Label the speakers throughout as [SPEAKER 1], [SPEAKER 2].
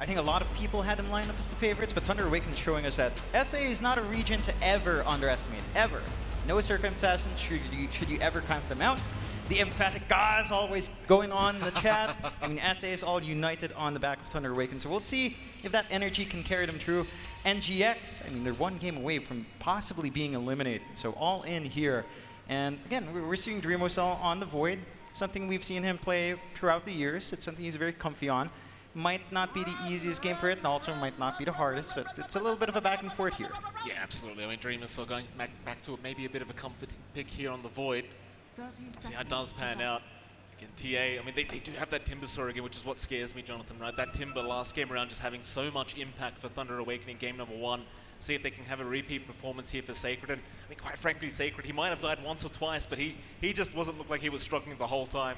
[SPEAKER 1] I think a lot of people had him lined up as the favorites, but Thunder Awaken is showing us that SA is not a region to ever underestimate, ever. No circumstance should you ever count them out. The emphatic guys always going on in the chat. I mean, SA is all united on the back of Thunder Awaken, so we'll see if that energy can carry them through. And GX, I mean, they're one game away from possibly being eliminated, so all in here. And again, we're seeing Dreamocell on the Void, something we've seen him play throughout the years. It's something he's very comfy on. Might not be the easiest game for it, and also might not be the hardest, but it's a little bit of a back and forth here.
[SPEAKER 2] Yeah, absolutely. I mean, Dream is still going back to maybe a bit of a comfort pick here on the Void. See how it does pan out. Again, TA, I mean, they do have that Timber Saw again, which is what scares me, Jonathan, right? That Timber last game around just having so much impact for Thunder Awakening game number 1. See if they can have a repeat performance here for Sacred. And I mean, quite frankly, Sacred, he might have died once or twice, but he just wasn't look like he was struggling the whole time.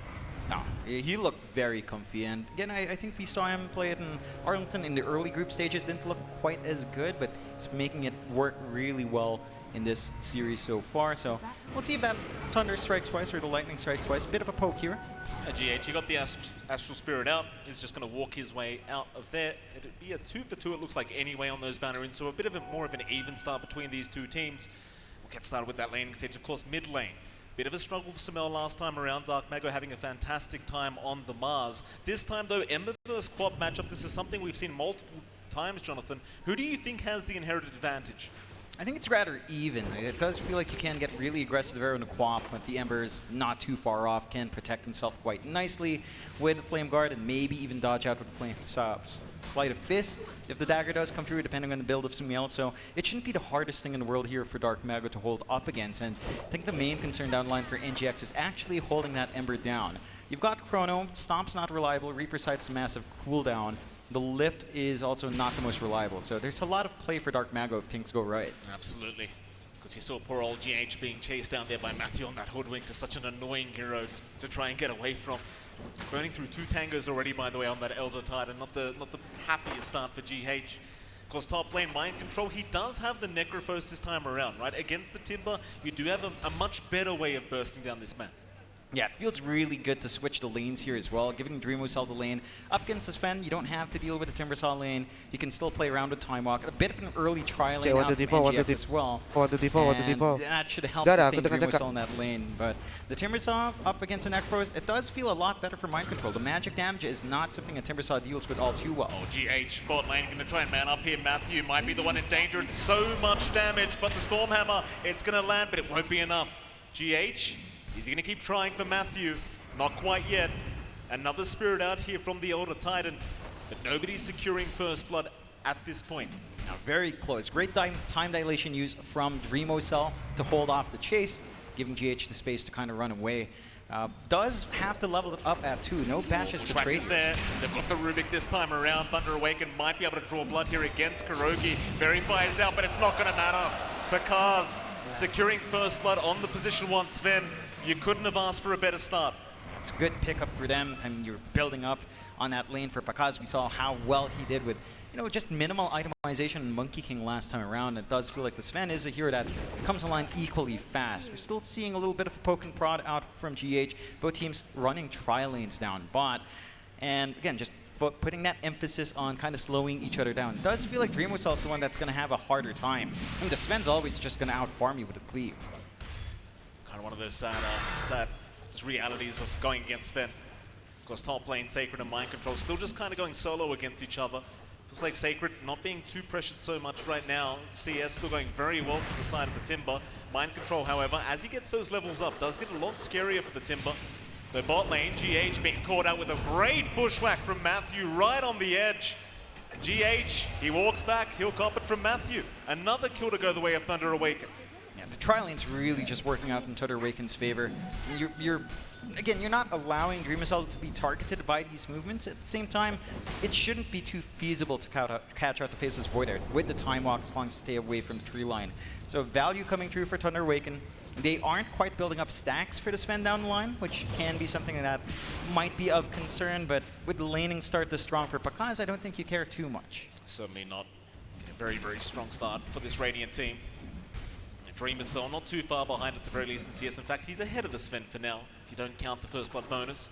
[SPEAKER 1] No, he looked very comfy, and again, I think we saw him play it in Arlington in the early group stages. Didn't look quite as good, but he's making it work really well in this series so far. So let's see if that Thunder strikes twice or the Lightning strikes twice. Bit of a poke here.
[SPEAKER 2] GH, he got the Astral Spirit out. He's just going to walk his way out of there. It'd be a 2 for 2, it looks like, anyway on those banner ins. So a bit of more of an even start between these two teams. We'll get started with that laning stage. Of course, mid lane. Bit of a struggle for Samel last time around. Dark Mago having a fantastic time on the Mars. This time, though, Ember versus Quap matchup. This is something we've seen multiple times, Jonathan. Who do you think has the inherited advantage?
[SPEAKER 1] I think it's rather even. It does feel like you can get really aggressive there in the Quap, but the Ember is not too far off, can protect himself quite nicely with the Flame Guard and maybe even dodge out with the Flame Sleight of Fist if the dagger does come through, depending on the build of Sumiel. So it shouldn't be the hardest thing in the world here for Dark Mago to hold up against. And I think the main concern down the line for NGX is actually holding that Ember down. You've got Chrono, Stomp's not reliable, Reaper Sight's a massive cooldown. The lift is also not the most reliable, so there's a lot of play for Dark Mago if things go right. Absolutely.
[SPEAKER 2] Because you saw poor old GH being chased down there by Matthew on that Hoodwink, just such an annoying hero just to try and get away from. Burning through 2 tangos already, by the way, on that Elder Titan. Not the happiest start for GH. Of course, top lane Mind Control, he does have the Necrophos this time around, right? Against the Timber, you do have a much better way of bursting down this map.
[SPEAKER 1] Yeah, it feels really good to switch the lanes here as well, giving Dreamocell the lane. Up against the Sven, you don't have to deal with the Timbersaw lane. You can still play around with Time Walk. A bit of an early trialing out from NGX as well. And that should help sustain Dreamocell in that lane. But the Timbersaw up against the Necros, it does feel a lot better for Mind Control. The magic damage is not something a Timbersaw deals with all too well.
[SPEAKER 2] Oh, GH, bot lane going to try and man up here. Matthew might be the one in danger. It's so much damage, but the Stormhammer, it's going to land, but it won't be enough. GH, is he going to keep trying for Matthew? Not quite yet. Another Spirit out here from the Elder Titan, but nobody's securing First Blood at this point.
[SPEAKER 1] Now, very close. Great time dilation use from Dreamocell to hold off the chase, giving GH the space to kind of run away. Does have to level it up at 2. No patches to trade.
[SPEAKER 2] There. They've got the Rubik this time around. Thunder Awaken might be able to draw blood here against Kurogi. Verifies out, but it's not going to matter because securing First Blood on the position 1 Sven, you couldn't have asked for a better start.
[SPEAKER 1] It's a good pickup for them, and you're building up on that lane for Pakaz. We saw how well he did with, just minimal itemization in Monkey King last time around. It does feel like the Sven is a hero that comes online equally fast. We're still seeing a little bit of a poke and prod out from GH. Both teams running tri-lanes down bot. And again, just putting that emphasis on kind of slowing each other down. It does feel like Dreamocell is the one that's going to have a harder time. I mean, the Sven's always just going to out-farm you with a cleave.
[SPEAKER 2] Kind of one of those sad just realities of going against Sven. Of course, top lane, Sacred and Mind Control still just kind of going solo against each other. Feels like Sacred not being too pressured so much right now. CS still going very well to the side of the Timber. Mind Control, however, as he gets those levels up, does get a lot scarier for the Timber. The bot lane, GH being caught out with a great bushwhack from Matthew right on the edge. GH, he walks back, he'll cop it from Matthew. Another kill to go the way of Thunder Awaken.
[SPEAKER 1] Yeah, the tri-lane's really just working out in Thunder Awaken's favor. Again, you're not allowing Dreamocell to be targeted by these movements. At the same time, it shouldn't be too feasible to catch out the Faceless Void Art with the Time Walk as long as stay away from the tree line. So value coming through for Thunder Awaken. They aren't quite building up stacks for the Sven down the line, which can be something that might be of concern, but with the laning start this strong for Pakaz, I don't think you care too much.
[SPEAKER 2] Certainly not. A very, very strong start for this Radiant team. Dreamocell not too far behind at the very least in CS. In fact, he's ahead of the Sven for now, if you don't count the First Blood bonus.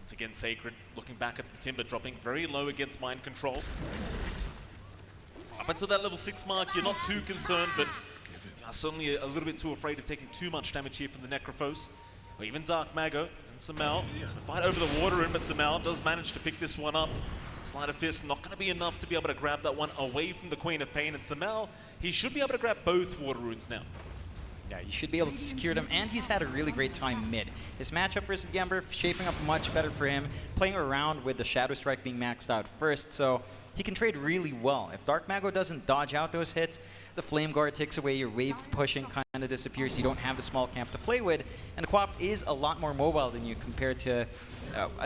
[SPEAKER 2] Once again, Sacred looking back at the Timber, dropping very low against Mind Control. Up until that level 6 mark, you're not too concerned, but you are certainly a little bit too afraid of taking too much damage here from the Necrophos. Or even Dark Mago and Samal. Fight over the water room, but Samal does manage to pick this one up. Sleight of Fist not going to be enough to be able to grab that one away from the Queen of Pain. And Samal, he should be able to grab both water runes now.
[SPEAKER 1] Yeah, you should be able to secure them, and he's had a really great time mid. His matchup versus the Ember shaping up much better for him, playing around with the Shadow Strike being maxed out first, so he can trade really well. If Dark Mago doesn't dodge out those hits, the Flame Guard takes away, your wave pushing kind of disappears, you don't have the small camp to play with, and the Quap is a lot more mobile than you compared to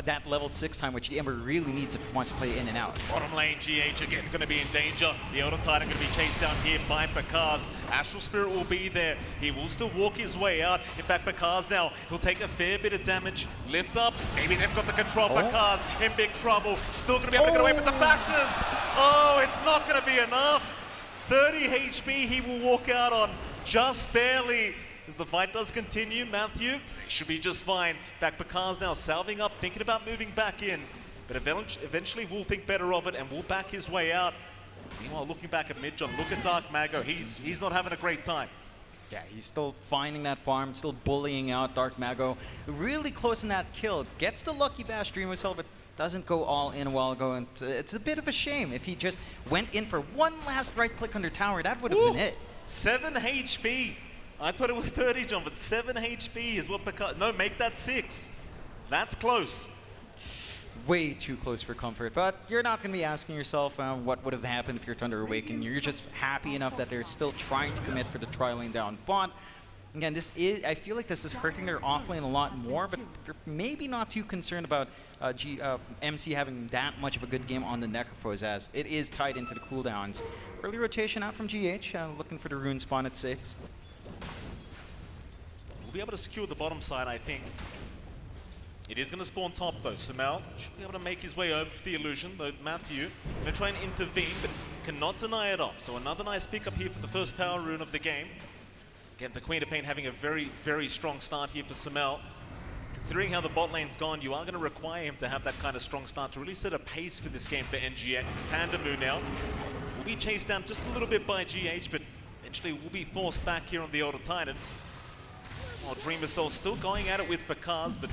[SPEAKER 1] that level 6 time, which the Ember really needs if he wants to play in and out.
[SPEAKER 2] Bottom lane, GH again going to be in danger. The Elder Titan going to be chased down here by Bakaz. Astral Spirit will be there. He will still walk his way out. In fact, Bakaz now, he'll take a fair bit of damage. Lift up. Maybe they've got the control. Bakaz in big trouble. Still going to be able to get away with the bashes. Oh, it's not going to be enough. 30 HP he will walk out on. Just barely. As the fight does continue, Matthew, they should be just fine. Back Bakaz now salving up, thinking about moving back in. But eventually will think better of it and will back his way out. Meanwhile, looking back at Midjon, look at Dark Mago. He's not having a great time.
[SPEAKER 1] Yeah, he's still finding that farm, still bullying out Dark Mago. Really close in that kill. Gets the Lucky Bash Dream Whistle, but doesn't go all in a while ago. And it's a bit of a shame. If he just went in for one last right click under tower, that would have been it.
[SPEAKER 2] 7 HP. I thought it was 30, John, but 7 HP is what Bakaz... No, make that 6. That's close.
[SPEAKER 1] Way too close for comfort, but you're not going to be asking yourself what would have happened if you're Thunder Awaken. You're just happy enough that they're still trying to commit for the tri-lane down bot. Again, I feel like this is hurting their offlane a lot more, but they're maybe not too concerned about MC having that much of a good game on the Necrophos, as it is tied into the cooldowns. Early rotation out from GH, looking for the rune spawn at 6.
[SPEAKER 2] We'll be able to secure the bottom side, I think. It is going to spawn top, though. Samal should be able to make his way over for the illusion, though Matthew going to try and intervene, but cannot deny it off. So another nice pickup here for the first power rune of the game. Again, the Queen of Pain having a very, very strong start here for Samal. Considering how the bot lane's gone, you are going to require him to have that kind of strong start to really set a pace for this game for NGX. As Pandamu now will be chased down just a little bit by GH, but eventually will be forced back here on the Elder Titan. While Dreamer Soul still going at it with Bakaz, but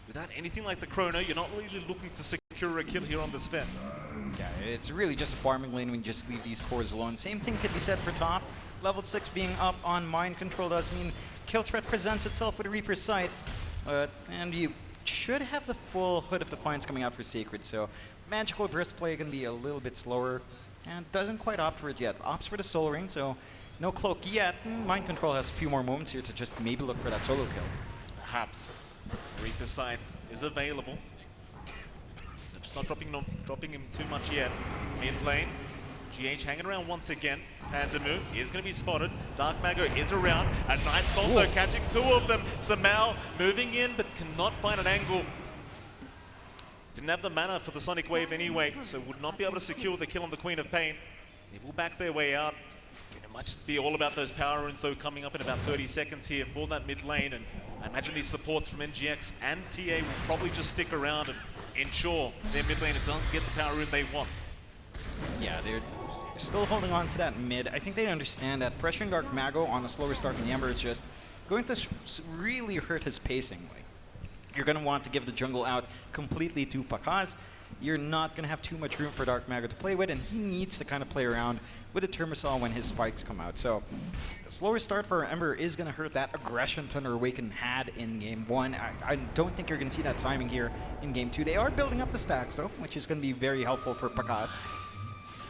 [SPEAKER 2] without anything like the Chrono, you're not really looking to secure a kill here on this Fen.
[SPEAKER 1] Yeah, it's really just a farming lane when you just leave these cores alone. Same thing could be said for top. Level 6 being up on Mind Control does mean kill threat presents itself with Reaper's Sight. And you should have the full Hood of Defiance coming out for Sacred, so Magical Burst play can be a little bit slower, and doesn't quite opt for it yet. Opts for the Soul Ring, so no Cloak yet. Mind Control has a few more moments here to just maybe look for that solo kill.
[SPEAKER 2] Perhaps. Reaper's Sight is available. They're just not dropping him too much yet. Mid lane, GH hanging around once again. Pandamu is going to be spotted. Dark Mago is around. A nice ult though, catching 2 of them. Samal moving in, but cannot find an angle. Didn't have the mana for the Sonic Wave anyway, so would not be able to secure the kill on the Queen of Pain. They will back their way out. It might just be all about those power runes though, coming up in about 30 seconds here for that mid lane, and I imagine these supports from NGX and TA will probably just stick around and ensure their mid laner does get the power rune they want.
[SPEAKER 1] Yeah, they're still holding on to that mid. I think they understand that pressuring Dark Mago on a slower start than the Ember is just going to really hurt his pacing. Like, you're going to want to give the jungle out completely to Bakaz. You're not going to have too much room for Dark Mago to play with, and he needs to kind of play around with the Termisol when his spikes come out. So the slower start for Ember is going to hurt that aggression Thunder Awaken had in Game 1. I don't think you're going to see that timing here in Game 2. They are building up the stacks, though, which is going to be very helpful for Bakaz.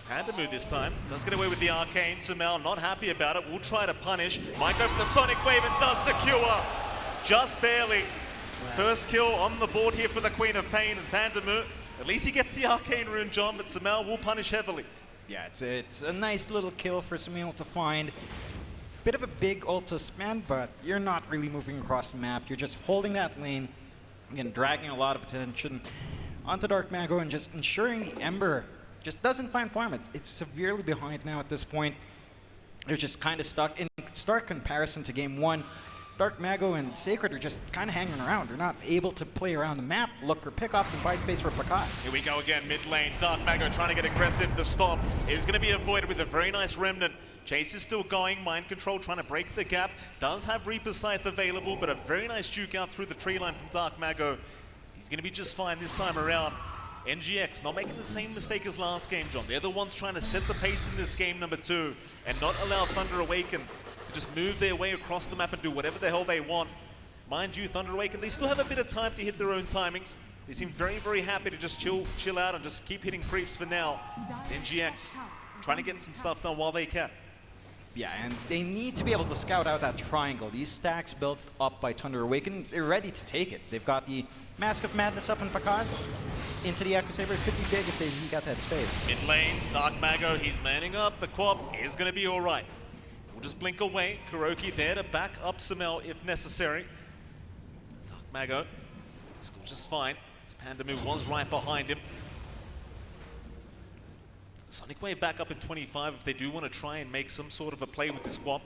[SPEAKER 2] Pandamu this time does get away with the Arcane. Sumal not happy about it. Will try to punish. Might go for the Sonic Wave and does secure. Just barely. First kill on the board here for the Queen of Pain and Pandamu. At least he gets the Arcane Rune, John, but Sumal will punish heavily.
[SPEAKER 1] Yeah, it's a nice little kill for Sumal to find. Bit of a big ult to spend, but you're not really moving across the map. You're just holding that lane, again, dragging a lot of attention onto Dark Mago and just ensuring the Ember just doesn't find farm. It's severely behind now at this point. They're just kind of stuck. In stark comparison to Game 1, Dark Mago and Sacred are just kind of hanging around. They're not able to play around the map, look for pickoffs, and buy space for Pakaz.
[SPEAKER 2] Here we go again, mid lane. Dark Mago trying to get aggressive. The stop is going to be avoided with a very nice Remnant. Chase is still going. Mind Control trying to break the gap. Does have Reaper's Scythe available, but a very nice juke out through the tree line from Dark Mago. He's going to be just fine this time around. NGX not making the same mistake as last game, John. They're the ones trying to set the pace in this game number 2 and not allow Thunder Awaken to just move their way across the map and do whatever the hell they want. Mind you, Thunder Awaken, they still have a bit of time to hit their own timings. They seem very, very happy to just chill out and just keep hitting creeps for now. NGX trying to get some stuff done while they can.
[SPEAKER 1] Yeah, and they need to be able to scout out that triangle. These stacks built up by Thunder Awaken, they're ready to take it. They've got the Mask of Madness up in Pakaz. Into the Echo Saber, it could be big if they got that space.
[SPEAKER 2] Mid lane, Dark Mago, he's manning up. The Quap is going to be all right. We'll just blink away. Kuroki there to back up Samel if necessary. Dark Mago, still just fine. His Pandamu was right behind him. Sonic Wave back up in 25 if they do want to try and make some sort of a play with this Quap.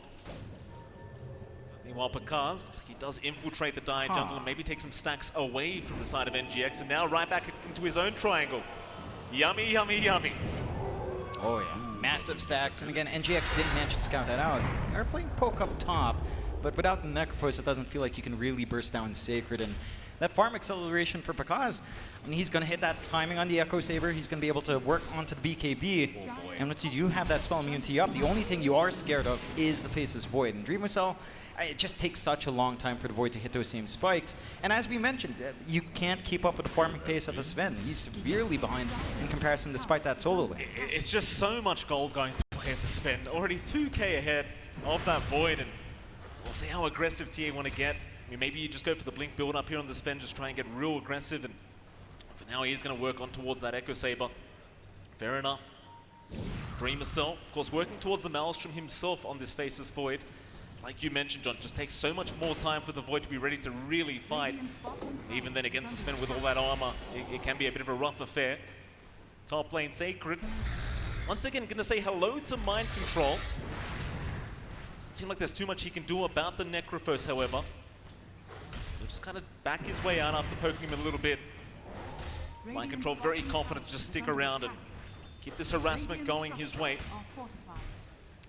[SPEAKER 2] Meanwhile, Pakaz, looks like he does infiltrate the Dire Jungle and maybe take some stacks away from the side of NGX, and now right back into his own triangle. Yummy, yummy, yummy.
[SPEAKER 1] Oh yeah, massive stacks, and again, NGX didn't manage to scout that out. They're playing poke up top, but without the Necrophos, it doesn't feel like you can really burst down Sacred, and that farm acceleration for Pakaz, I mean, he's going to hit that timing on the Echo Saber, he's going to be able to work onto the BKB, and once you do have that spell immunity up, the only thing you are scared of is the Face's Void, and Dreamercell, it just takes such a long time for the Void to hit those same spikes. And as we mentioned, you can't keep up with the farming pace of a Sven. He's severely behind in comparison despite that solo lane.
[SPEAKER 2] It's just so much gold going the way of the Sven. Already 2k ahead of that Void, and we'll see how aggressive TA want to get. I mean, maybe you just go for the blink build up here on the Sven, just try and get real aggressive, and for now he's going to work on towards that Echo Saber. Fair enough. Dreamercell, of course, working towards the Maelstrom himself on this Faceless Void. Like you mentioned, John, just takes so much more time for the Void to be ready to really fight. Even then against the Sven with all that armor, it can be a bit of a rough affair. Top lane Sacred. Once again, gonna say hello to Mind Control. Doesn't seem like there's too much he can do about the Necrophos, however. So just kind of back his way out after poking him a little bit. Mind Control very confident to just stick around and keep this harassment going his way.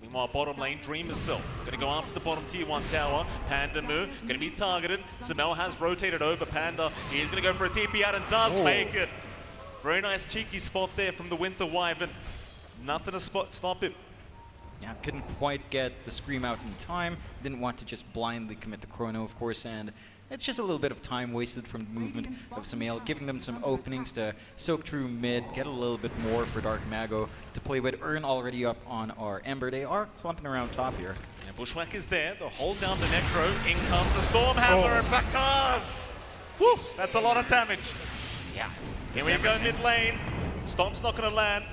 [SPEAKER 2] Meanwhile, bottom lane, Dreamercell going to go after the bottom tier 1 tower. Pandamu going to be targeted. Samel has rotated over Panda. He is going to go for a TP out and does make it. Very nice cheeky spot there from the Winter Wyvern. Nothing to stop him.
[SPEAKER 1] Yeah, couldn't quite get the Scream out in time. Didn't want to just blindly commit the Chrono, of course, and it's just a little bit of time wasted from the movement of Samel, giving them some openings to soak through mid, get a little bit more for Dark Mago to play with. Urn already up on our Ember. They are clumping around top here.
[SPEAKER 2] And Bushwhack is there. They'll hold down the Necro. In comes the Stormhammer and Pakaz! Woo! That's a lot of damage.
[SPEAKER 1] Yeah.
[SPEAKER 2] Here we go mid lane. Stomp's not going to land.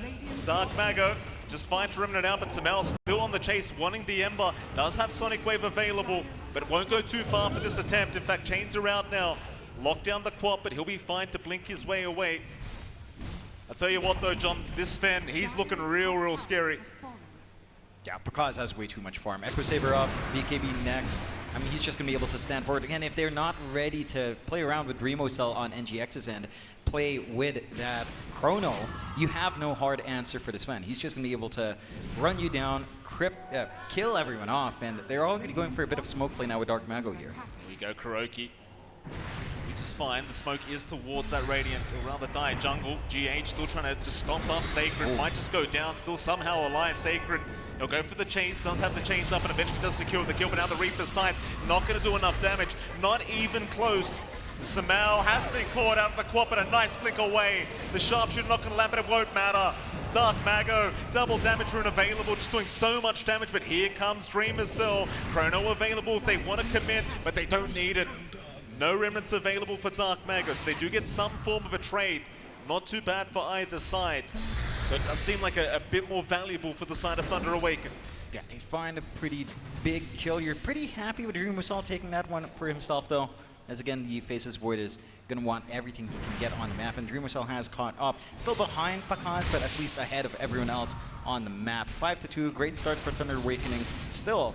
[SPEAKER 2] Dark Mago just fine to remnant out, but Samel still on the chase, wanting the Ember. Does have Sonic Wave available, but it won't go too far for this attempt. In fact, chains are out now. Lock down the Quap, but he'll be fine to blink his way away. I'll tell you what though, John, this Sven, he's looking real scary.
[SPEAKER 1] Yeah, Pakaz has way too much farm. Echo Saber up, BKB next. I mean, he's just going to be able to stand forward. Again, if they're not ready to play around with Dreamocell on NGX's end, play with that Chrono, you have no hard answer for this Sven. He's just going to be able to run you down, kill everyone off, and they're already going for a bit of smoke play now with Dark Mago here.
[SPEAKER 2] Here we go, Kuroki. Which is fine. The smoke is towards that Radiant, or rather Dire Jungle. GH still trying to just stomp up Sacred. Might just go down, still somehow alive. Sacred, he'll go for the chains, does have the chains up, and eventually does secure the kill, but now the Reaper's side, not going to do enough damage. Not even close. Samel has been caught out of the Quap, and a nice blink away. The sharpshooter not going to land, but it won't matter. Dark Mago, double damage rune available, just doing so much damage, but here comes Dreamercell. Chrono available if they want to commit, but they don't need it. No remnants available for Dark Mago, so they do get some form of a trade. Not too bad for either side, but it does seem like a bit more valuable for the side of Thunder Awaken.
[SPEAKER 1] Yeah, they find a pretty big kill. You're pretty happy with Dreamercell taking that one for himself, though. As again, the Faceless Void is going to want everything he can get on the map, and Dreamercell has caught up. Still behind Pakaz, but at least ahead of everyone else on the map. 5-2, great start for Thunder Awakening. Still,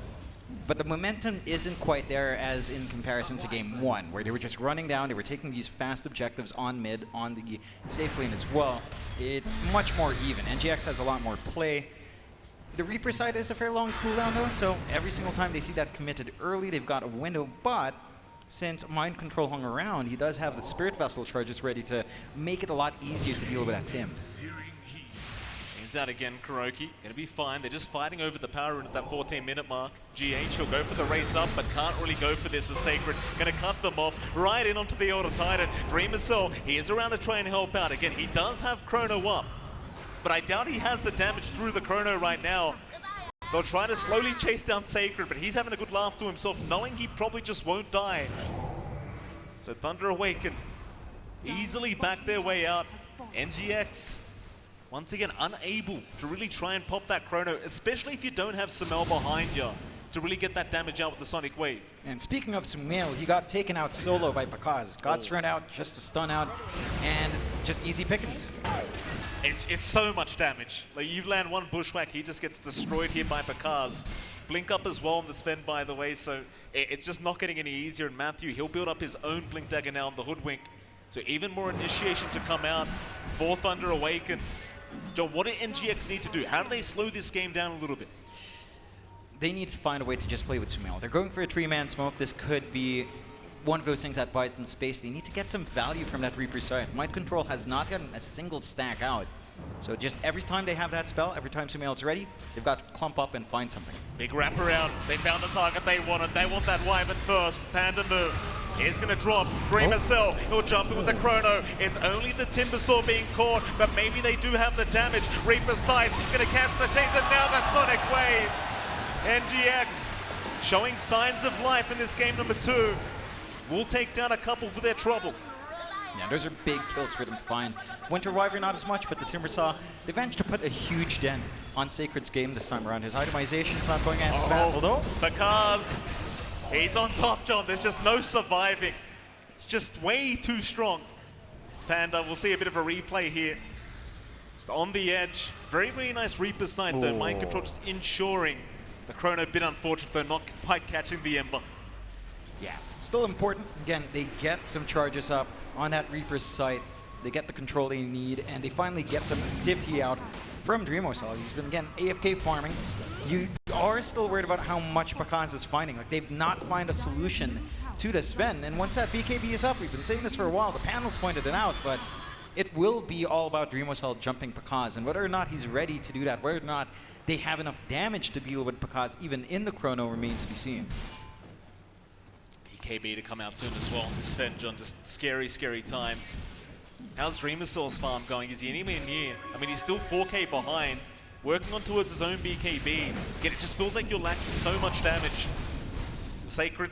[SPEAKER 1] But the momentum isn't quite there as in comparison to game 1, where they were just running down, they were taking these fast objectives on mid, on the safe lane as well. It's much more even. NGX has a lot more play. The Reaper side is a fairly long cooldown though, so every single time they see that committed early, they've got a window, but since Mind Control hung around, he does have the Spirit Vessel charges ready to make it a lot easier to deal with that Tim.
[SPEAKER 2] Chains out again, Kuroki. Gonna be fine. They're just fighting over the power rune at that 14-minute mark. GH will go for the race up, but can't really go for this as Sacred. Gonna cut them off right in onto the Order Titan. Dreamer Soul, he is around to try and help out. Again, he does have Chrono up, but I doubt he has the damage through the Chrono right now. They'll try to slowly chase down Sacred, but he's having a good laugh to himself, knowing he probably just won't die. So Thunder Awaken easily back their way out. NGX, once again, unable to really try and pop that Chrono, especially if you don't have Sumail behind you to really get that damage out with the Sonic Wave.
[SPEAKER 1] And speaking of Sumail, he got taken out solo by Pakaz. Got strung out, just a stun out, and just easy pickings.
[SPEAKER 2] It's so much damage. Like, you land one bushwhack, he just gets destroyed here by Pakaz. Blink up as well on the Sven, by the way, so it's just not getting any easier. And Matthew, he'll build up his own Blink Dagger now on the Hoodwink. So even more initiation to come out for Thunder Awaken. Joe, what do NGX need to do? How do they slow this game down a little bit?
[SPEAKER 1] They need to find a way to just play with Sumail. They're going for a 3-man smoke. This could be one of those things that buys them space. They need to get some value from that Reaper side. Mind Control has not gotten a single stack out. So just every time they have that spell, every time Sumail is ready, they've got to clump up and find something.
[SPEAKER 2] Big wraparound. They found the target they wanted. They want that Wyvern first. Panda move. He's going to drop. Dreamer Cell. He'll jump in with the Chrono. It's only the Timbersaw being caught, but maybe they do have the damage. Reaper's side going to cancel the chains, and now the Sonic Wave. NGX showing signs of life in this game number 2. We'll take down a couple for their trouble.
[SPEAKER 1] Yeah, those are big kills for them to find. Winter Wyvern not as much, but the Timbersaw, they managed to put a huge dent on Sacred's game this time around. His itemization's not going as fast, although...
[SPEAKER 2] Because he's on top, John. There's just no surviving. It's just way too strong. This Panda, we'll see a bit of a replay here. Just on the edge. Very, very nice Reaper side, though. Mind Control just ensuring the Chrono, a bit unfortunate, though, not quite catching the Ember.
[SPEAKER 1] Yeah, still important. Again, they get some charges up on that Reaper's site. They get the control they need, and they finally get some activity out from Dreamosol. He's been, again, AFK farming. You are still worried about how much Pakaz is finding. Like, they've not found a solution to the Sven, and once that BKB is up, we've been saying this for a while, the panel's pointed it out, but it will be all about Dreamosol jumping Pakaz, and whether or not he's ready to do that, whether or not they have enough damage to deal with Pakaz, even in the Chrono, remains to be seen.
[SPEAKER 2] BKB to come out soon as well. This Sven, John, just scary, scary times. How's Dreamer Soul's farm going? Is he anywhere near? I mean, he's still 4K behind, working on towards his own BKB. Again, it just feels like you're lacking so much damage. Sacred,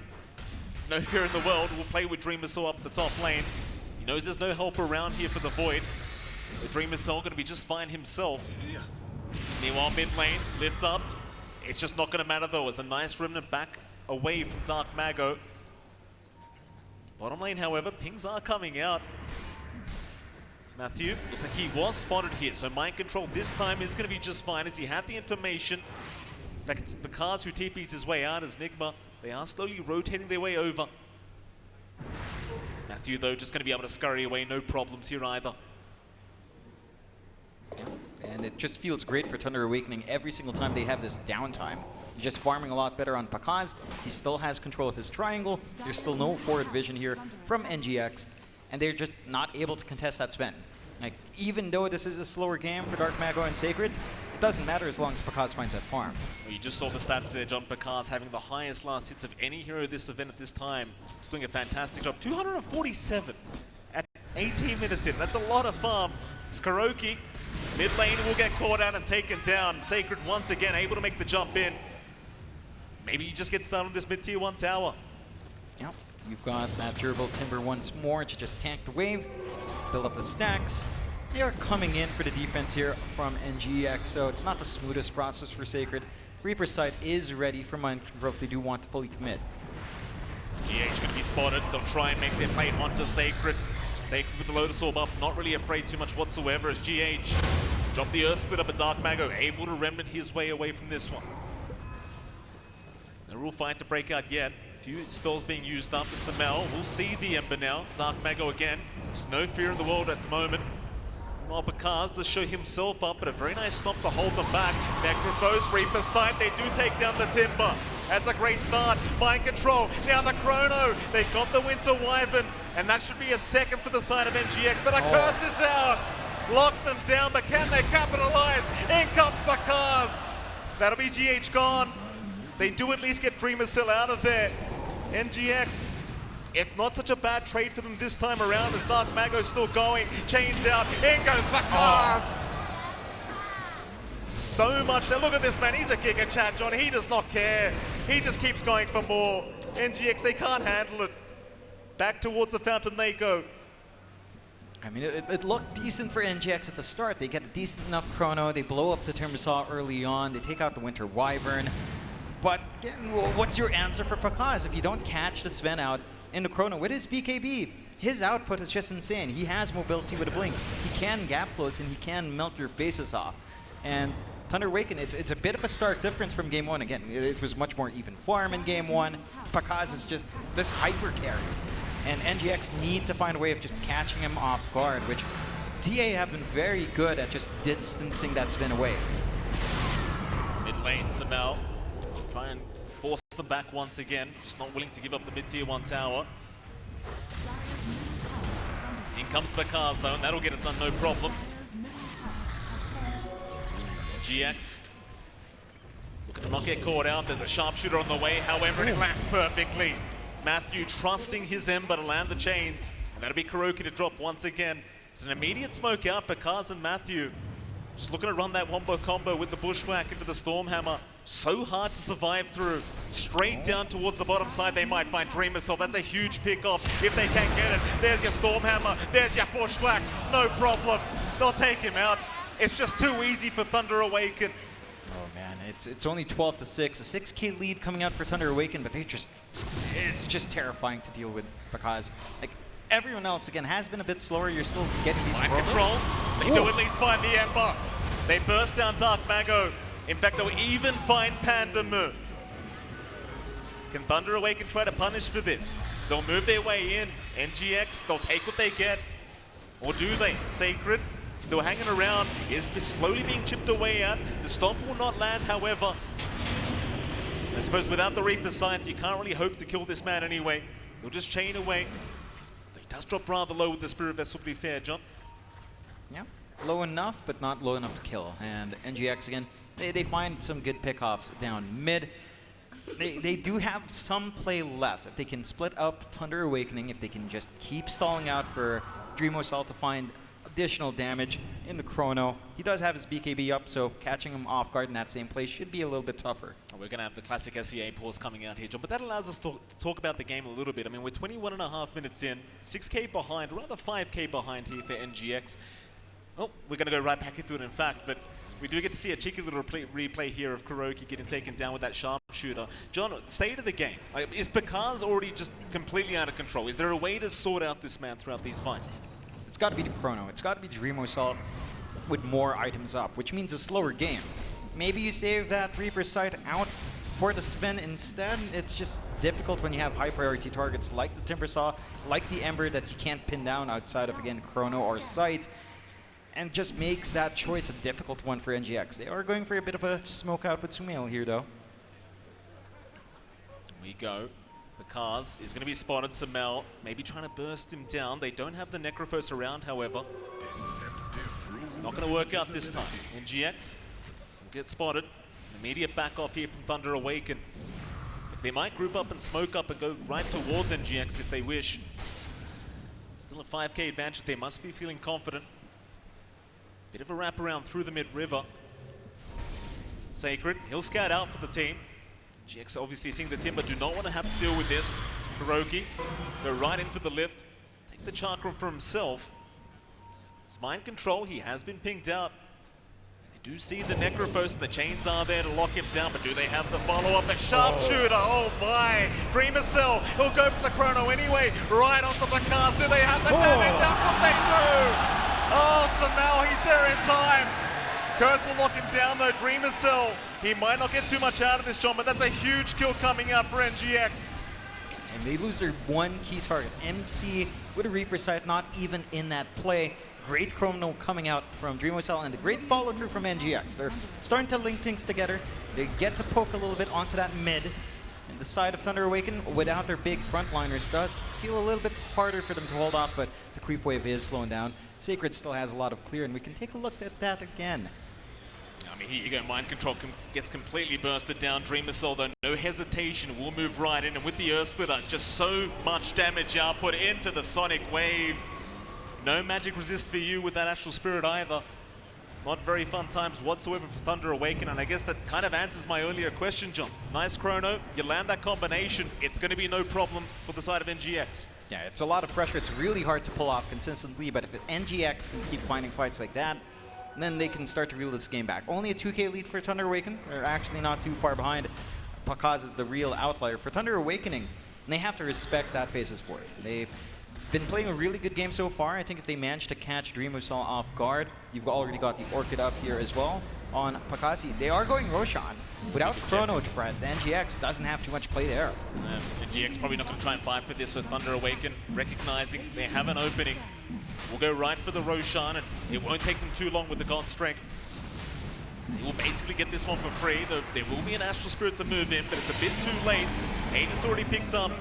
[SPEAKER 2] no fear in the world, will play with Dreamer Soul up the top lane. He knows there's no help around here for the Void. The Dreamer Soul going to be just fine himself. Meanwhile, mid lane, lift up. It's just not going to matter though, as a nice remnant back away from Dark Mago. Bottom lane, however, pings are coming out. Matthew, looks like he was spotted here, so Mind Control this time is going to be just fine as he had the information. In fact, it's Pakaz who TPs his way out as Nigma. They are slowly rotating their way over. Matthew, though, just going to be able to scurry away, no problems here either.
[SPEAKER 1] And it just feels great for Thunder Awakening every single time they have this downtime. He's just farming a lot better on Pakaz. He still has control of his triangle. There's still no forward vision here from NGX. And they're just not able to contest that Sven. Like, even though this is a slower game for Dark Mago and Sacred, it doesn't matter as long as Pakaz finds that farm.
[SPEAKER 2] Well, you just saw the stats there, John. Pakaz having the highest last hits of any hero this event at this time. He's doing a fantastic job. 247 at 18 minutes in. That's a lot of farm. Skaroki, mid lane, will get caught out and taken down. Sacred once again able to make the jump in. Maybe he just gets down on this mid-tier 1 tower.
[SPEAKER 1] Yep, you've got that durable timber once more to just tank the wave, build up the stacks. They are coming in for the defense here from NGX, so it's not the smoothest process for Sacred. Reaper's side is ready for Mind Control if they do want to fully commit.
[SPEAKER 2] GH going to be spotted. They'll try and make their play onto Sacred. Sacred with the Lotus Orb up, not really afraid too much whatsoever as GH dropped the Earth Split up a Dark Mago, able to remnant his way away from this one. No real fight to break out yet. A few spells being used up. The Samel will see the Ember now. Dark Mago again. There's no fear in the world at the moment. Well, Bakaz does show himself up, but a very nice stop to hold them back. Necrophos, Reaper's Sight, they do take down the Timber. That's a great start. Mind control. Now the Chrono. They got the Winter Wyvern, and that should be a second for the side of NGX, but a curse is out. Lock them down, but can they capitalize? In comes Bakaz. That'll be GH gone. They do at least get Dreamercell out of there. NGX, it's not such a bad trade for them this time around as Dark Mago's still going. Chains out, in goes Bakaz. So much, now look at this man, he's a Giga Chat, John, he does not care. He just keeps going for more. NGX, they can't handle it. Back towards the fountain they go.
[SPEAKER 1] I mean, it looked decent for NGX at the start. They get a decent enough chrono, they blow up the Timbersaw early on, they take out the Winter Wyvern. But again, what's your answer for Bakaz if you don't catch the Sven out in the chrono with his BKB? His output is just insane. He has mobility with a blink. He can gap close and he can melt your faces off. And Thunder Awaken, it's a bit of a stark difference from game one. Again, it was much more even farm in game one. Bakaz is just this hyper carry. And NGX need to find a way of just catching him off guard, which DA have been very good at just distancing that Sven away.
[SPEAKER 2] Mid lane, Samel. Try and force them back once again. Just not willing to give up the mid-tier 1 tower. In comes Bakaz though, and that'll get it done no problem. GX. Looking to not get caught out. There's a sharpshooter on the way, however, and it lands perfectly. Matthew trusting his Ember to land the chains. And that'll be Kuroki to drop once again. It's an immediate smoke out. Bakaz and Matthew just looking to run that wombo combo with the Bushwhack into the Stormhammer. So hard to survive through. Straight down towards the bottom side, they might find Dreamercell. That's a huge pick-off if they can get it. There's your Stormhammer, there's your Bushwhack. No problem, they'll take him out. It's just too easy for Thunder Awaken.
[SPEAKER 1] Oh man, it's only 12-6. A 6K lead coming out for Thunder Awaken, but it's just terrifying to deal with because like everyone else again has been a bit slower. You're still getting these
[SPEAKER 2] Mind control. They do at least find the Ember. They burst down Dark Mago. In fact, they'll even find Pandamu. Can Thunder Awaken try to punish for this? They'll move their way in. NGX, they'll take what they get. Or do they? Sacred, still hanging around, is slowly being chipped away at. The stomp will not land, however. I suppose without the Reaper's Scythe, you can't really hope to kill this man anyway. He'll just chain away. But he does drop rather low with the Spirit Vessel, to be fair, John.
[SPEAKER 1] Yeah, low enough, but not low enough to kill. And NGX again, they find some good pickoffs down mid. They do have some play left. If they can split up Thunder Awakening, if they can just keep stalling out for Dreamercell to find additional damage in the chrono. He does have his BKB up, so catching him off guard in that same place should be a little bit tougher.
[SPEAKER 2] We're going to have the classic SEA pause coming out here, John, but that allows us to talk about the game a little bit. I mean, we're 21.5 minutes in, 6K behind, rather 5K behind here for NGX. Oh, we're going to go right back into it, in fact, but we do get to see a cheeky little replay here of Kuroki getting taken down with that sharpshooter. John, state of the game. Is Bakaz already just completely out of control? Is there a way to sort out this man throughout these fights?
[SPEAKER 1] It's got to be the chrono. It's got to be Dreamercell with more items up, which means a slower game. Maybe you save that Reaper's Sight out for the Sven instead. It's just difficult when you have high priority targets like the Timbersaw, like the Ember that you can't pin down outside of, again, chrono or Sight. And just makes that choice a difficult one for NGX. They are going for a bit of a smoke out with Sumail here, though.
[SPEAKER 2] We go. Bakaz is going to be spotted. Sumail maybe trying to burst him down. They don't have the Necrophos around, however. Not going to work out this time. NGX will get spotted. Immediate back off here from Thunder Awaken. But they might group up and smoke up and go right towards NGX if they wish. Still a 5K advantage. They must be feeling confident. Bit of a wraparound through the mid-river. Sacred, he'll scout out for the team. GX obviously seeing the Timber do not want to have to deal with this. Kuroki, go right in for the lift. Take the chakram for himself. It's mind control, he has been pinged out. They do see the Necrophos, the chains are there to lock him down, but do they have the follow-up? The sharpshooter, oh my! Dreamercell, he'll go for the chrono anyway. Right onto the cast, do they have the damage? How come they do? Oh, Sumail, he's there in time. Curse will lock him down though. Dreamercell He might not get too much out of this, John, but that's a huge kill coming out for NGX.
[SPEAKER 1] And they lose their one key target. MC with a Reaper sight, not even in that play. Great chrono coming out from Dreamwell and the great follow through from NGX. They're starting to link things together. They get to poke a little bit onto that mid. And the side of Thunder Awaken, without their big frontliners, does feel a little bit harder for them to hold off, but the creep wave is slowing down. Sacred still has a lot of clear, and we can take a look at that again.
[SPEAKER 2] I mean, here you go, Mind Control gets completely bursted down. Dreamer Soul, though, no hesitation, will move right in, and with the Earth Splitter, it's just so much damage output into the Sonic Wave. No magic resist for you with that Astral Spirit either. Not very fun times whatsoever for Thunder Awaken, and I guess that kind of answers my earlier question, John. Nice chrono, you land that combination, it's going to be no problem for the side of NGX.
[SPEAKER 1] Yeah, it's a lot of pressure. It's really hard to pull off consistently, but if NGX can keep finding fights like that, then they can start to reel this game back. Only a 2K lead for Thunder Awaken. They're actually not too far behind. Pakaz is the real outlier. For Thunder Awakening, they have to respect that phases for it. They've been playing a really good game so far. I think if they manage to catch Dreamwell off guard, you've already got the Orchid up here as well on Pakasi. They are going Roshan. Without Chrono threat, the NGX doesn't have too much play there.
[SPEAKER 2] NGX probably not going to try and fight for this, so Thunder Awaken, recognizing they have an opening, will go right for the Roshan, and it won't take them too long with the God Strength. They will basically get this one for free, though there will be an Astral Spirit to move in, but it's a bit too late. Aegis already picked up.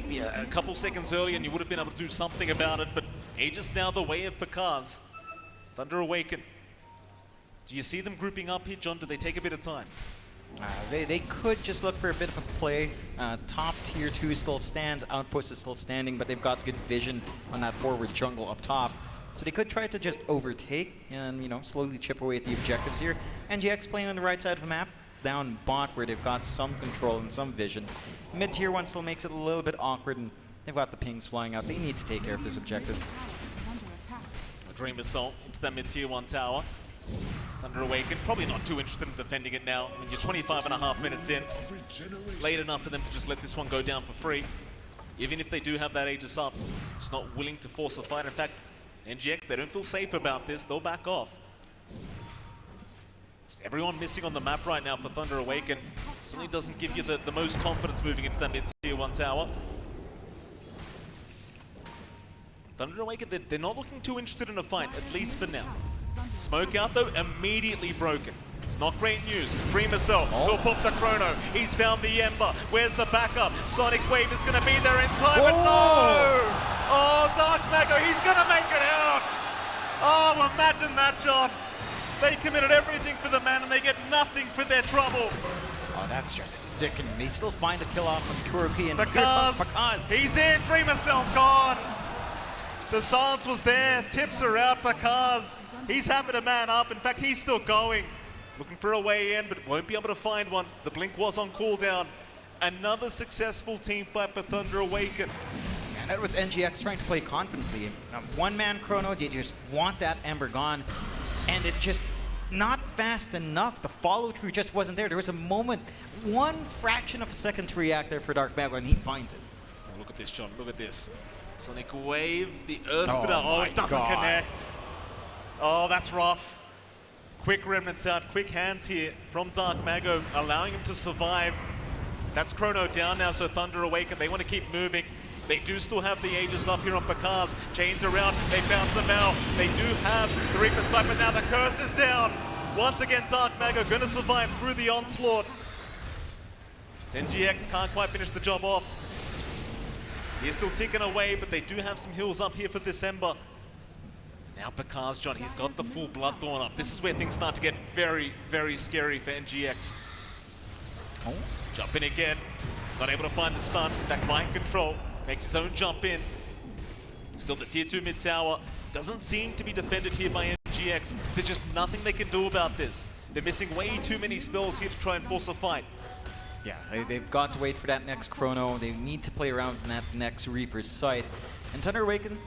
[SPEAKER 2] Yeah, a couple seconds earlier and you would have been able to do something about it, but Aegis now the way of Pakaz. Thunder Awaken. Do you see them grouping up here, John? Do they take a bit of time?
[SPEAKER 1] They could just look for a bit of a play. Top tier 2 still stands, Outpost is still standing, but they've got good vision on that forward jungle up top. So they could try to just overtake and, you know, slowly chip away at the objectives here. NGX playing on the right side of the map, down bot where they've got some control and some vision. Mid tier 1 still makes it a little bit awkward, and they've got the pings flying out. They need to take care of this objective.
[SPEAKER 2] A Dream Assault into that mid tier 1 tower. Thunder Awaken, probably not too interested in defending it now. I mean, you're 25.5 minutes in. Late enough for them to just let this one go down for free. Even if they do have that Aegis up, it's not willing to force a fight. In fact, NGX, they don't feel safe about this. They'll back off. Just everyone missing on the map right now for Thunder Awaken. Certainly doesn't give you the most confidence moving into that mid-tier 1 tower. Thunder Awaken, they're not looking too interested in a fight, at least for now. Smoke out though, immediately broken. Not great news. Dreamer Cell will pop the chrono. He's found the Ember. Where's the backup? Sonic Wave is going to be there in time, but no! Oh, Dark Mago, he's going to make it out! Oh, imagine that, John. They committed everything for the man and they get nothing for their trouble.
[SPEAKER 1] Oh, that's just sickening. They still find a kill off on Kuroki, and
[SPEAKER 2] Pakaz, he's in. Dreamer Cell's gone. The silence was there. Tips are out. Pakaz, he's happy to man up. In fact, he's still going. Looking for a way in, but won't be able to find one. The blink was on cooldown. Another successful team fight for Thunder Awaken.
[SPEAKER 1] And that was NGX trying to play confidently. One-man chrono, they just want that Ember gone. And it just not fast enough. The follow-through just wasn't there. There was a moment, one fraction of a second to react there for Dark Mago, and he finds it.
[SPEAKER 2] Oh, look at this, John. Look at this. Sonic Wave, the Earth Splitter. Oh, it doesn't connect. Oh, that's rough. Quick remnants out, quick hands here from Dark Mago, allowing him to survive. That's chrono down now, so Thunder Awaken, they want to keep moving. They do still have the Aegis up here on Pakaz. Chains around, they bounce them out. They do have the Reaper Sight, but now the curse is down. Once again, Dark Mago gonna survive through the onslaught. NGX can't quite finish the job off. He's still ticking away, but they do have some heals up here for this Ember. Now Pakaz, John, he's got the full Bloodthorn up. This is where things start to get very, very scary for NGX. Oh. Jump in again. Not able to find the stun. Back Mind Control. Makes his own jump in. Still the tier 2 mid tower. Doesn't seem to be defended here by NGX. There's just nothing they can do about this. They're missing way too many spells here to try and force a fight.
[SPEAKER 1] Yeah, they've got to wait for that next chrono. They need to play around that next Reaper's Sight. And Thunder Awaken,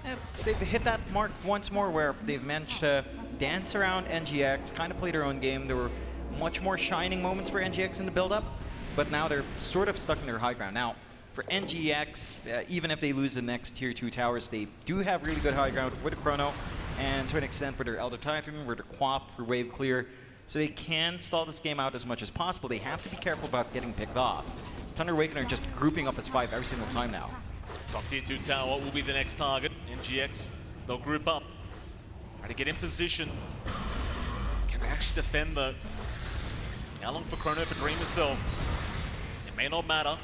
[SPEAKER 1] they've hit that mark once more where they've managed to dance around NGX, kind of play their own game. There were much more shining moments for NGX in the build-up, but now they're sort of stuck in their high ground. Now, for NGX, even if they lose the next tier 2 towers, they do have really good high ground with a chrono, and to an extent with their Elder Titan, with their Quap for wave clear. so they can stall this game out as much as possible. They have to be careful about getting picked off. Thunder Awaken are just grouping up as 5 every single time now.
[SPEAKER 2] Top tier 2 tower will be the next target. NGX, they'll group up. Try to get in position. Can they actually defend though? How long for Chrono for Dreamercell? It may not matter.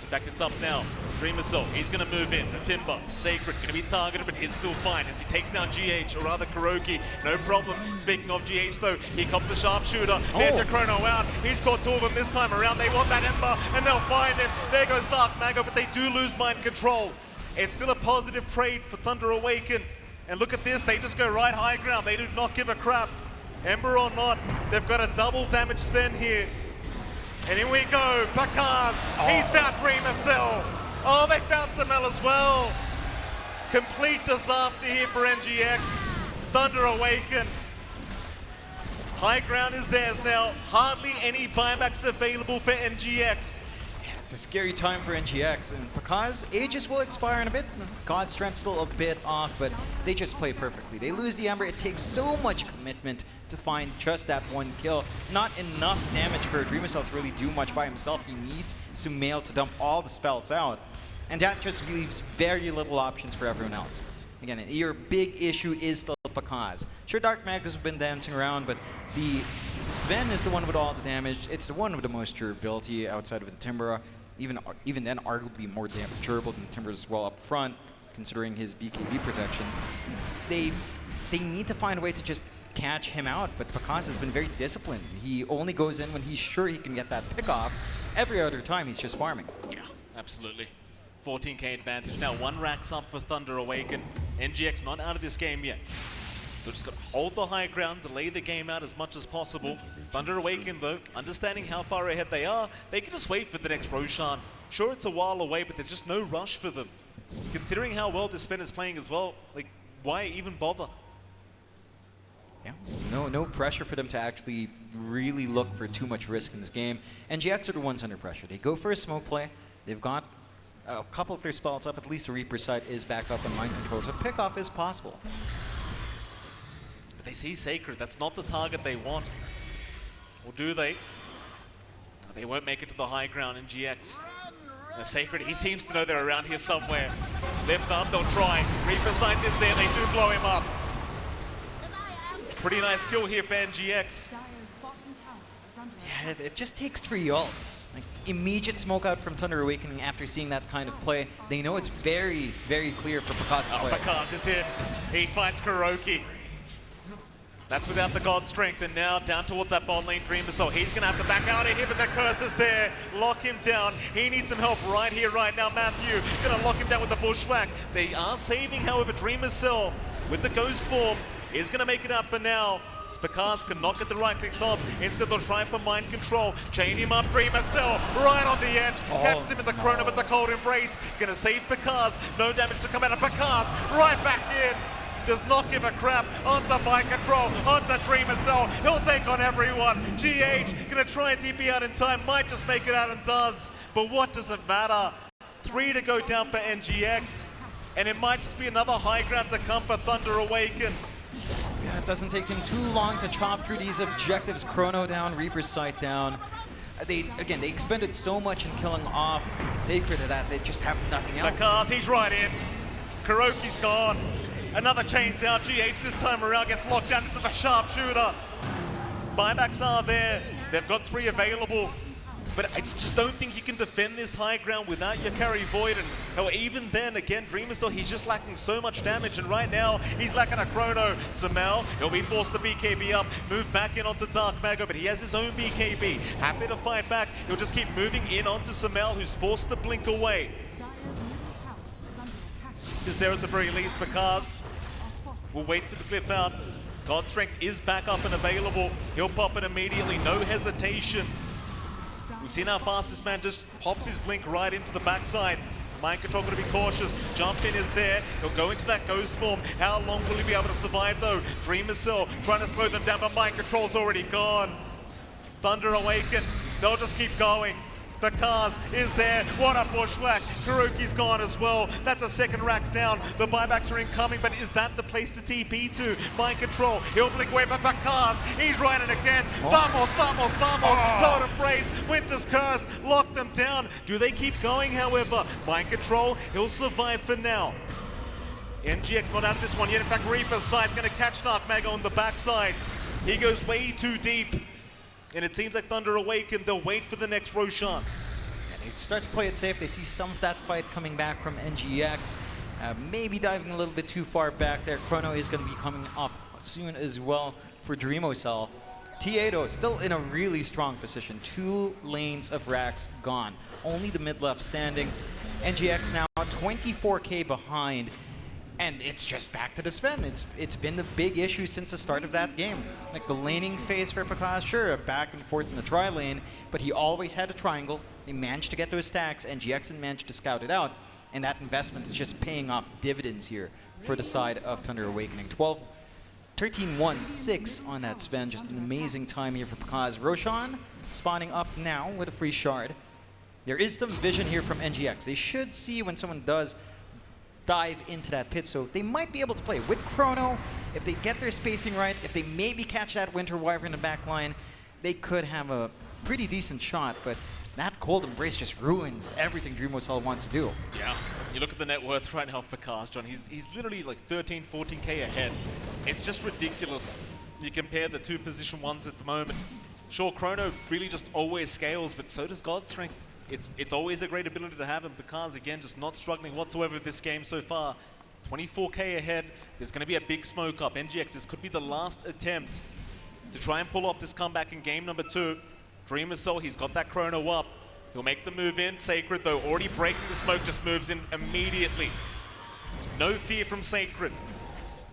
[SPEAKER 2] In fact, it's up now. Dreamercell, he's going to move in. The Timber, Sacred, going to be targeted, but it's still fine as he takes down GH, or rather Kuroki. No problem. Speaking of GH though, here comes the Sharpshooter. There's your Chrono out. He's caught 2 of them this time around. They want that Ember, and they'll find him. There goes Dark Mago, but they do lose mind control. It's still a positive trade for Thunder Awaken. And look at this, they just go right high ground. They do not give a crap. Ember or not, they've got a double damage spend here. And here we go, Pakaz, he's found Dreamercell. Oh, they found Samel as well. Complete disaster here for NGX. Thunder Awaken. High ground is theirs now. Hardly any buybacks available for NGX.
[SPEAKER 1] It's a scary time for NGX, and Pakaz, Aegis will expire in a bit. God's Strength still a bit off, but they just play perfectly. They lose the Ember. It takes so much commitment to find just that 1 kill. Not enough damage for Dreamercell to really do much by himself. He needs Sumail to dump all the spells out, and that just leaves very little options for everyone else. Again, your big issue is still Pakaz. Sure, Dark Magus have been dancing around, but the Sven is the one with all the damage. It's the one with the most durability outside of the Timbra. Even then, arguably more durable than the Timbra as well up front, considering his BKB protection. They need to find a way to just catch him out, but Pakaz has been very disciplined. He only goes in when he's sure he can get that pick off. Every other time, he's just farming.
[SPEAKER 2] Yeah, absolutely. 14k advantage. Now 1 racks up for Thunder Awaken. NGX not out of this game yet. Still just got to hold the high ground, delay the game out as much as possible. Thunder Awaken though, understanding how far ahead they are, they can just wait for the next Roshan. Sure, it's a while away, but there's just no rush for them. Considering how well this Sven is playing as well, like, why even bother?
[SPEAKER 1] Yeah, no pressure for them to actually really look for too much risk in this game. NGX are the ones under pressure. They go for a smoke play. They've got a couple of their spells up. At least the Reaper sight is back up and mind control, so pickoff is possible.
[SPEAKER 2] But they see Sacred. That's not the target they want. Or do they? No, they won't make it to the high ground in GX. The Sacred, he seems to know they're around here somewhere. Lift up, they'll try. Reaper sight is there. They do blow him up. Pretty nice kill here for NGX.
[SPEAKER 1] Yeah, it just takes 3 ults. Like, immediate smoke out from Thunder Awakening after seeing that kind of play. They know it's very, very clear for Pakaz to play.
[SPEAKER 2] Pakaz is in. He finds Kuroki. That's without the God Strength, and now down towards that bot lane Dreamer, so he's gonna have to back out of here, but the curse is there. Lock him down. He needs some help right here, right now. Matthew gonna lock him down with the Bushwhack. They are saving, however, Dreamercell with the Ghost Form is gonna make it up for now. Pakaz cannot get the right clicks off. Instead, they'll try for mind control. Chain him up, Dreamercell right on the edge. Catches him in the Chrono with the Cold Embrace. Gonna save Pakaz. No damage to come out of Pakaz. Right back in. Does not give a crap. Onto mind control. Onto Dreamercell. He'll take on everyone. GH gonna try and TP out in time. Might just make it out and does. But what does it matter? 3 to go down for NGX. And it might just be another high ground to come for Thunder Awaken.
[SPEAKER 1] Yeah, it doesn't take them too long to chop through these objectives. Chrono down, Reaper's sight down. They expended so much in killing off Sacred that they just have nothing else.
[SPEAKER 2] Pakaz, he's right in. Kuroki's gone. Another chains out. GH this time around gets locked down into the Sharpshooter. Buybacks are there. They've got 3 available. But I just don't think you can defend this high ground without your carry Void. And hell, even then, again, Dreamercell, he's just lacking so much damage. And right now, he's lacking a Chrono. Samel, he'll be forced to BKB up, move back in onto Dark Mago, but he has his own BKB. Happy to fight back. He'll just keep moving in onto Samel, who's forced to blink away. Is there at the very least, Pakaz will wait for the cliff out. God Strength is back up and available. He'll pop it immediately, no hesitation. We've seen how fast this man just pops his blink right into the backside. Mind control going to be cautious. Jump in is there. He'll go into that ghost form. How long will he be able to survive though? Dreamercell trying to slow them down, but mind control's already gone. Thunder Awaken. They'll just keep going. Bakaz is there. What a bushwhack. Kuroki's gone as well. That's a second racks down. The buybacks are incoming, but is that the place to TP to? Mind control. He'll blink away, but Bakaz, he's running again. Vamos. Golden Praise. Winter's Curse. Lock them down. Do they keep going, however? Mind control. He'll survive for now. NGX not out of this one yet. In fact, Reaper's side going to catch Dark Mago on the backside. He goes way too deep. And it seems like Thunder Awaken, they'll wait for the next Roshan.
[SPEAKER 1] And they start to play it safe. They see some of that fight coming back from NGX. Maybe diving a little bit too far back there. Chrono is going to be coming up soon as well for DreamOCell. T8 still in a really strong position. 2 lanes of racks gone. Only the mid left standing. NGX now 24k behind. And it's just back to the Sven. It's been the big issue since the start of that game. Like the laning phase for Bakaz, sure, back and forth in the tri-lane, but he always had a triangle. They managed to get those stacks, and GX managed to scout it out, and that investment is just paying off dividends here for the side of Thunder Awakening. 13-1-6 on that Sven. Just an amazing time here for Bakaz. Roshan spawning up now with a free shard. There is some vision here from NGX. They should see when someone does dive into that pit, so they might be able to play with Chrono. If they get their spacing right, if they maybe catch that Winter Wyvern in the back line, they could have a pretty decent shot, but that Cold Embrace just ruins everything DreamOCell wants to do.
[SPEAKER 2] Yeah, you look at the net worth right now of Bakaz, John, he's literally like 13, 14k ahead. It's just ridiculous. You compare the 2 position ones at the moment. Sure, Chrono really just always scales, but so does God Strength. It's always a great ability to have, and Bakaz, again, just not struggling whatsoever this game so far. 24k ahead. There's going to be a big smoke up. NGX, this could be the last attempt to try and pull off this comeback in game number 2. DreamOCell, he's got that Chrono up. He'll make the move in. Sacred, though, already breaking the smoke, just moves in immediately. No fear from Sacred.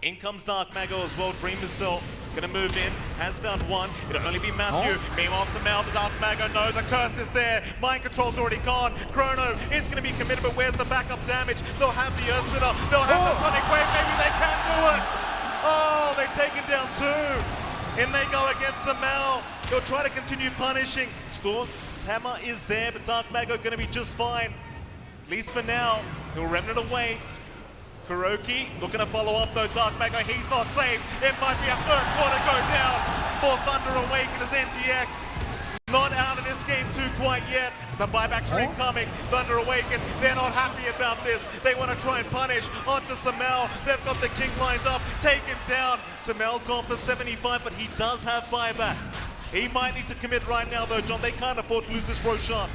[SPEAKER 2] In comes Dark Mago as well. DreamOCell gonna move in, has found one. It'll only be Matthew. Meanwhile, Samel, the Dark Mago, no, the curse is there. Mind control's already gone. Chrono is gonna be committed, but where's the backup damage? They'll have the Earth Splitter. They'll have the Sonic Wave. Maybe they can do it. Oh, they've taken down 2. In they go against Samel. They'll try to continue punishing. Storm Hammer is there, but Dark Mago gonna be just fine. At least for now. He'll remnant away. Kuroki looking to follow up though. Dark Mago, he's not safe. It might be a third quarter go down for Thunder Awaken as NGX. Not out of this game too quite yet. The buybacks are incoming. Thunder Awaken, they're not happy about this. They want to try and punish onto Samel. They've got the king lined up. Take him down. Samel's gone for 75, but he does have buyback. He might need to commit right now though, John. They can't afford to lose this Roshan.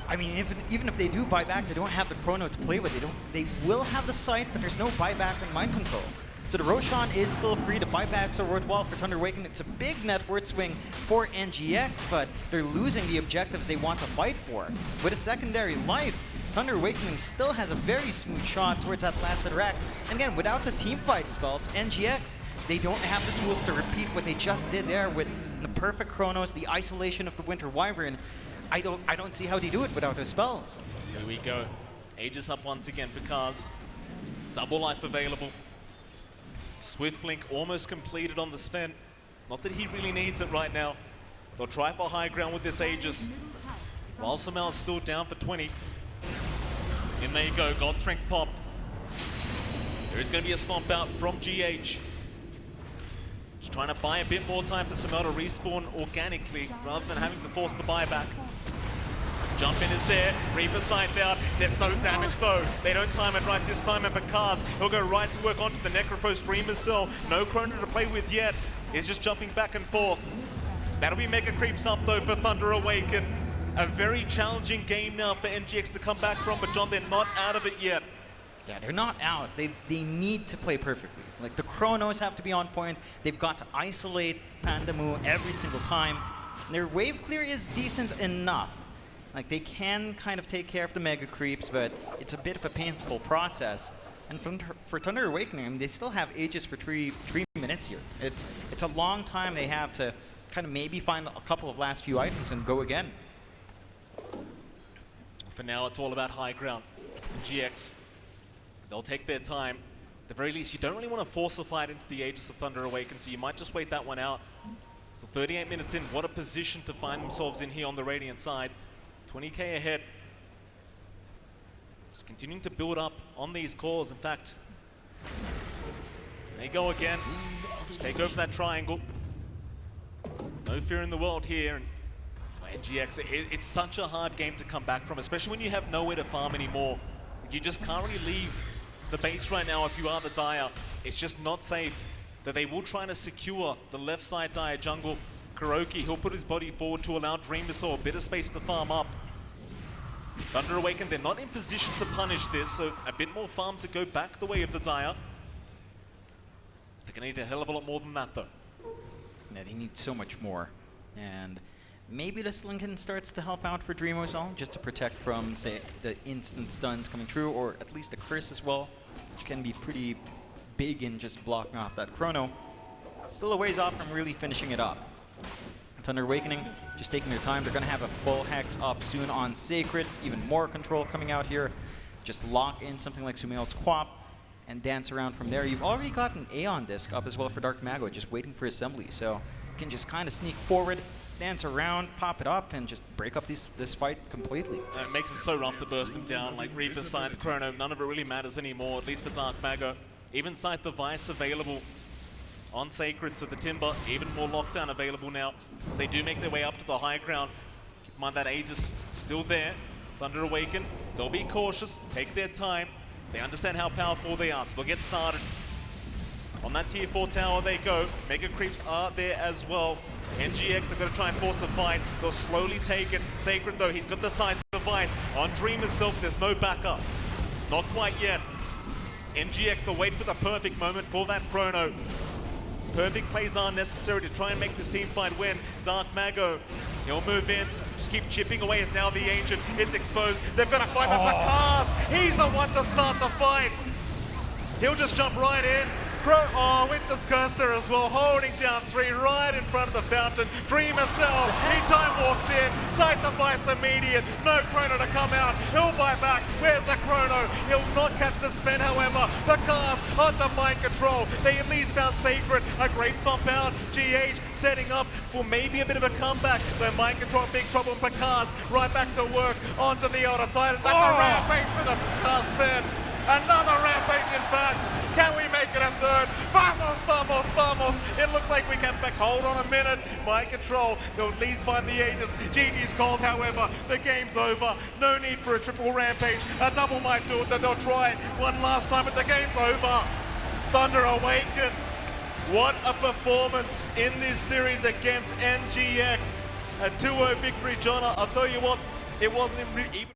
[SPEAKER 1] I mean, even if they do buy back, they don't have the Chrono to play with. They will have the sight, but there's no buyback and mind control. So the Roshan is still free. The buybacks are worthwhile for Thunder Awakening. It's a big net worth swing for NGX, but they're losing the objectives they want to fight for. With a secondary life, Thunder Awakening still has a very smooth shot towards that last set of racks. And again, without the team fight spells, NGX, they don't have the tools to repeat what they just did there with the perfect Chronos, the isolation of the Winter Wyvern. I don't see how they do it without those spells.
[SPEAKER 2] Here we go. Aegis up once again because double life available. Swift Blink almost completed on the Sven. Not that he really needs it right now. They'll try for high ground with this Aegis. While Samel's still down for 20. In there you go, God Strength popped. There is going to be a stomp out from GH. Just trying to buy a bit more time for Samel to respawn organically rather than having to force the buyback. Jump in is there, Reaper signed out, there's no damage though. They don't time it right this time, and Bakaz, he'll go right to work onto the Necrophos DreamOCell. No Chrono to play with yet. He's just jumping back and forth. That'll be Mega Creeps up though for Thunder Awaken. A very challenging game now for NGX to come back from, but John, they're not out of it yet.
[SPEAKER 1] Yeah, they're not out. They need to play perfectly. Like, the Chronos have to be on point. They've got to isolate Pandamu every single time. And their wave clear is decent enough. Like, they can kind of take care of the Mega Creeps, but it's a bit of a painful process. And for Thunder Awakening, I mean, they still have Aegis for three minutes here. It's a long time they have to kind of maybe find a couple of last few items and go again.
[SPEAKER 2] For now, it's all about high ground. GX, they'll take their time. At the very least, you don't really want to force the fight into the Aegis of Thunder Awaken, so you might just wait that one out. So 38 minutes in, what a position to find themselves in here on the Radiant side. 20k ahead. Just continuing to build up on these cores. In fact, they go again. Just take over that triangle. No fear in the world here. And NGX, it's such a hard game to come back from, especially when you have nowhere to farm anymore. You just can't really leave the base right now if you are the Dire. It's just not safe. That they will try to secure the left side Dire jungle. Kuroki, he'll put his body forward to allow Dream to saw a bit of space to farm up. Thunder Awaken, they're not in position to punish this, so a bit more farm to go back the way of the Dire. They're gonna need a hell of a lot more than that though.
[SPEAKER 1] Yeah, they need so much more. And maybe this Lincoln starts to help out for DreamOSL, just to protect from, say, the instant stuns coming through, or at least the curse as well, which can be pretty big in just blocking off that chrono. Still a ways off from really finishing it up. Thunder Awakening just taking their time. They're going to have a full Hex up soon on Sacred. Even more control coming out here. Just lock in something like Sumail's Quap and dance around from there. You've already got an Aeon Disc up as well for Dark Mago, just waiting for assembly. So you can just kind of sneak forward, dance around, pop it up, and just break up this fight completely.
[SPEAKER 2] It makes it so rough to burst him down. Like Reaper, Scythe, Chrono, none of it really matters anymore, at least for Dark Mago. Even Scythe the Vice available on Sacred, so the Timber, even more lockdown available now. They do make their way up to the high ground. Keep in mind that Aegis still there. Thunder Awaken, they'll be cautious, take their time. They understand how powerful they are, so they'll get started. On that tier 4 tower they go. Mega Creeps are there as well. NGX, they're going to try and force a fight. They'll slowly take it. Sacred though, he's got the Scythe device. On Dream himself, there's no backup. Not quite yet. NGX, they'll wait for the perfect moment for that chrono. Perfect plays are necessary to try and make this team fight win. Dark Mago, he'll move in. Just keep chipping away as now the Ancient. It's exposed. They've got to fight with the cars. He's the one to start the fight. He'll just jump right in. Winter's Curse there as well, holding down 3 right in front of the fountain. Dream herself, he time walks in, Scythe the Vice immediate, no Chrono to come out, he'll buy back, where's the Chrono? He'll not catch the spin, however, the cars under mind control. They at least found Sacred, a great stomp out, GH setting up for maybe a bit of a comeback. So mind control, big trouble for cars, right back to work, onto the Elder Titan, that's a rampage for the car spin. Another rampage, in fact. Can we make it a third? Vamos, vamos, vamos. It looks like we can back. Hold on a minute. Mind control. They'll at least find the Aegis. GG's called, however. The game's over. No need for a triple rampage. A double might do it. They'll try one last time, but the game's over. Thunder Awaken. What a performance in this series against NGX. A 2-0 victory, Jonna. I'll tell you what, it wasn't even